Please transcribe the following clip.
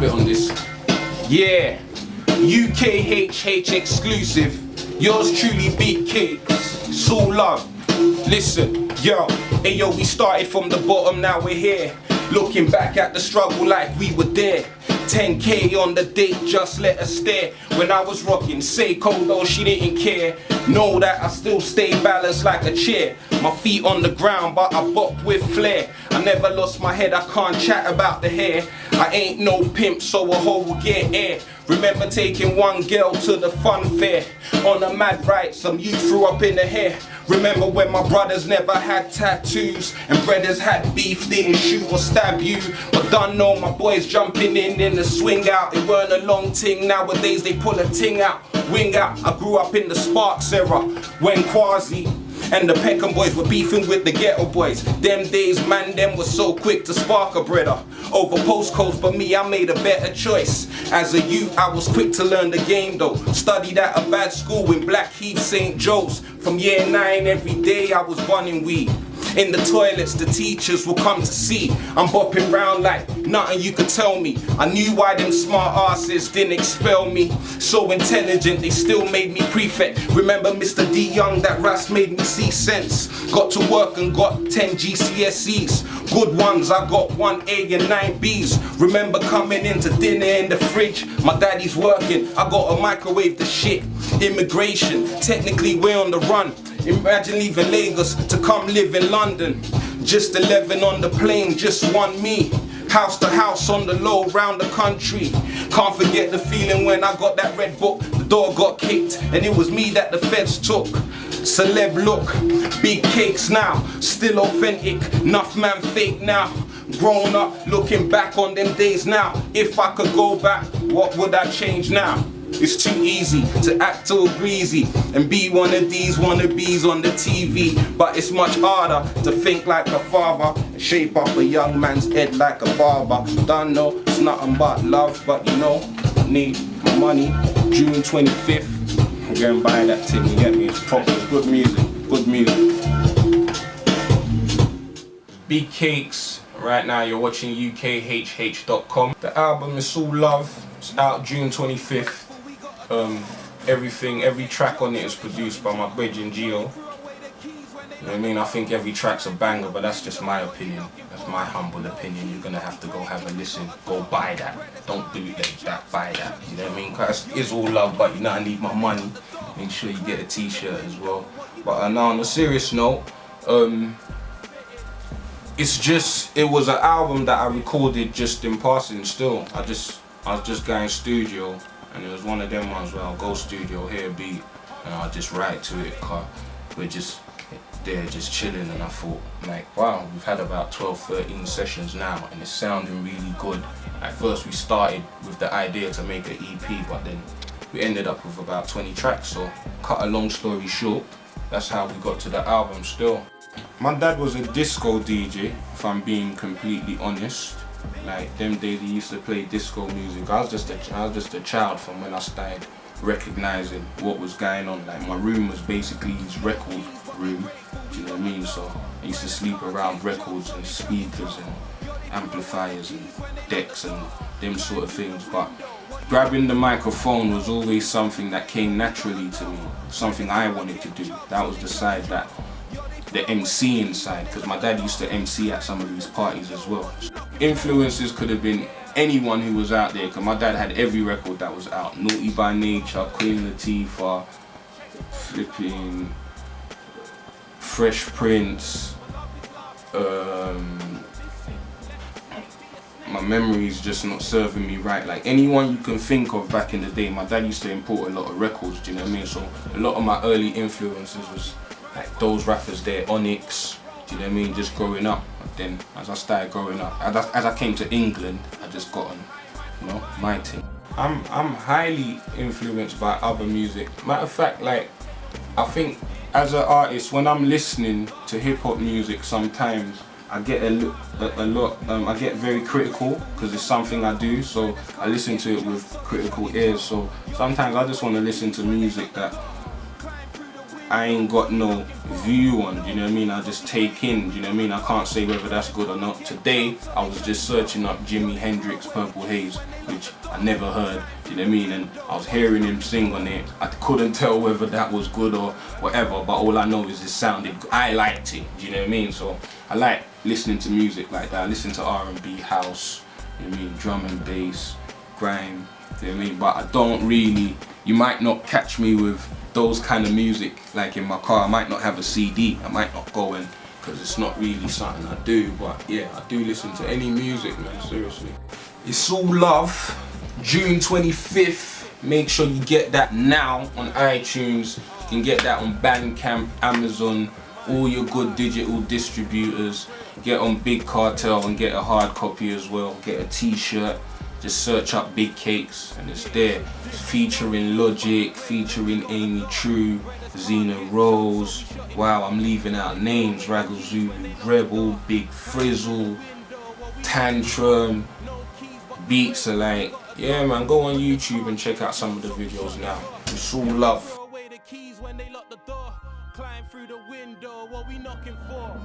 bit on this. Yeah, UKHH exclusive. Yours truly, Big Cakes. It's all love. Listen, yo, hey yo, we started from the bottom, now we're here. Looking back at the struggle like we were there. 10K on the date, just let her stare. When I was rocking Seiko, though she didn't care. Know that I still stay balanced like a chair. My feet on the ground, but I bop with flair. I never lost my head, I can't chat about the hair. I ain't no pimp, so a hoe will get air. Remember taking one girl to the fun fair. On a mad ride, some youth threw up in the hair. Remember when my brothers never had tattoos and brothers had beef, didn't shoot or stab you. But don't know my boys jumping in the swing out. It weren't a long ting, nowadays they pull a ting out. Wing out, I grew up in the Sparks era when Quasi and the Peckham boys were beefing with the ghetto boys. Them days, man, them was so quick to spark a brother over postcodes, but me, I made a better choice. As a youth, I was quick to learn the game though. Studied at a bad school in Blackheath, St. Joe's. From year 9, every day I was burning weed. In the toilets, the teachers will come to see. I'm bopping round like nothing you could tell me. I knew why them smart asses didn't expel me. So intelligent, they still made me prefect. Remember Mr. D Young, that Ras made me see sense. Got to work and got 10 GCSEs. Good ones, I got 1 A and 9 Bs. Remember coming into dinner in the fridge. My daddy's working, I got a microwave the shit. Immigration, technically we're on the run. Imagine leaving Lagos to come live in London. Just 11 on the plane, just one me. House to house on the low round the country. Can't forget the feeling when I got that red book. The door got kicked and it was me that the feds took. Celeb look, Big Cakes now. Still authentic, enough man fake now. Grown up, looking back on them days now. If I could go back, what would I change now? It's too easy to act all greasy and be one of these wannabes on the TV. But it's much harder to think like a father and shape up a young man's head like a barber. Don't know, it's nothing but love, but you know, need money. June 25th, I'm going to buy that thing, you get me? It's proper, it's good music, good music. Big Cakes, right now you're watching UKHH.com. The album is all love, it's out June 25th. Every track on it is produced by my bridge and Gio. You know what I mean? I think every track's a banger, but that's just my opinion. That's my humble opinion. You're gonna have to go have a listen. Go buy that. Don't bootleg that, buy that. You know what I mean? Cause it's all love, but you know I need my money. Make sure you get a t-shirt as well. But now on a serious note, it was an album that I recorded just in passing still. I was just going studio. And it was one of them ones where I'll go studio, hear a beat, and I'll just write to it, cause we're just there, just chilling, and I thought, like, wow, we've had about 12, 13 sessions now, and it's sounding really good. At first we started with the idea to make an EP, but then we ended up with about 20 tracks, so cut a long story short, that's how we got to the album still. My dad was a disco DJ, if I'm being completely honest. Like them days he used to play disco music. I was just a child from when I started recognizing what was going on. Like my room was basically his record room, do you know what I mean? So I used to sleep around records and speakers and amplifiers and decks and them sort of things. But grabbing the microphone was always something that came naturally to me, something I wanted to do. That was the side that the MCing side, because my dad used to MC at some of these parties as well. Influences could have been anyone who was out there, because my dad had every record that was out. Naughty by Nature, Queen Latifah, flipping Fresh Prince. My memory's just not serving me right. Like anyone you can think of back in the day, my dad used to import a lot of records, do you know what I mean? So a lot of my early influences was like those rappers there, Onyx, do you know what I mean, just growing up. But then as I started growing up, as I came to England, I just got on, you know, my thing. I'm highly influenced by other music. Matter of fact, like, I think as an artist, when I'm listening to hip hop music sometimes, I get I get very critical because it's something I do, so I listen to it with critical ears. So sometimes I just want to listen to music that I ain't got no view on, do you know what I mean? I just take in, do you know what I mean? I can't say whether that's good or not. Today, I was just searching up Jimi Hendrix Purple Haze, which I never heard, do you know what I mean? And I was hearing him sing on it. I couldn't tell whether that was good or whatever, but all I know is it sounded good. I liked it, do you know what I mean? So I like listening to music like that. I listen to R&B, house, you know what I mean? Drum and bass, grime, you know what I mean? But I don't really, you might not catch me with those kind of music like in my car. I might not have a CD, I might not go in, because it's not really something I do. But yeah, I do listen to any music, man, seriously. It's all love. June 25th, make sure you get that now on iTunes. You can get that on Bandcamp, Amazon, all your good digital distributors. Get on Big Cartel and get a hard copy as well. Get a t-shirt. Just search up Big Cakes and it's there. It's featuring Logic, featuring Amy True, Zena Rose. Wow, I'm leaving out names. Raggle Zulu, Rebel, Big Frizzle, Tantrum, Beats are like, yeah man, go on YouTube and check out some of the videos now. It's all love. Climb through the window, what we knocking for?